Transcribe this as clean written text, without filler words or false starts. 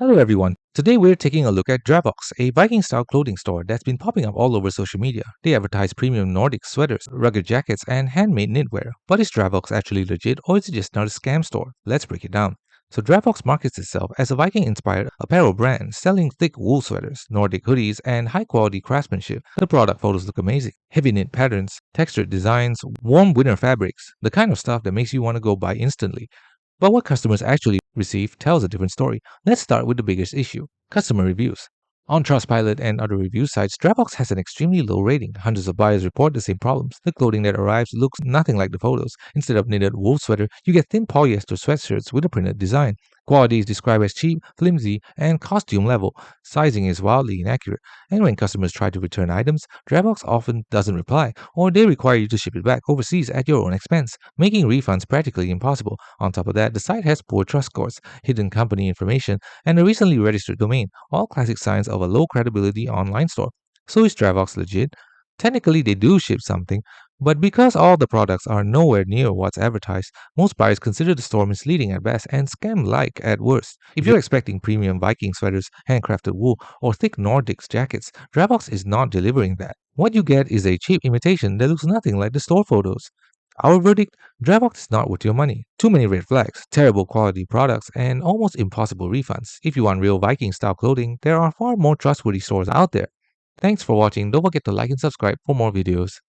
Hello everyone. Today we're taking a look at Dravoks, a Viking style clothing store that's been popping up all over social media. They advertise premium Nordic sweaters, rugged jackets, and handmade knitwear. But is Dravoks actually legit or is it just another scam store? Let's break it down. So Dravoks markets itself as a Viking-inspired apparel brand selling thick wool sweaters, Nordic hoodies, and high-quality craftsmanship. The product photos look amazing. Heavy knit patterns, textured designs, warm winter fabrics, the kind of stuff that makes you want to go buy instantly. But what customers actually receive tells a different story. Let's start with the biggest issue: customer reviews. On Trustpilot and other review sites, Dropbox has an extremely low rating. Hundreds of buyers report the same problems. The clothing that arrives looks nothing like the photos. Instead of knitted wool sweater, you get thin polyester sweatshirts with a printed design. Quality is described as cheap, flimsy, and costume level. Sizing is wildly inaccurate. And when customers try to return items, Dropbox often doesn't reply, or they require you to ship it back overseas at your own expense, making refunds practically impossible. On top of that, the site has poor trust scores, hidden company information, and a recently registered domain, all classic signs of a low credibility online store. So is Dravox legit? Technically, they do ship something, but because all the products are nowhere near what's advertised, most buyers consider the store misleading at best and scam like at worst. If you're expecting premium Viking sweaters, handcrafted wool, or thick Nordic jackets, Dravox is not delivering that. What you get is a cheap imitation that looks nothing like the store photos. Our verdict: Dravox is not worth your money. Too many red flags, terrible quality products, and almost impossible refunds. If you want real Viking style clothing, there are far more trustworthy stores out there. Thanks for watching. Don't forget to like and subscribe for more videos.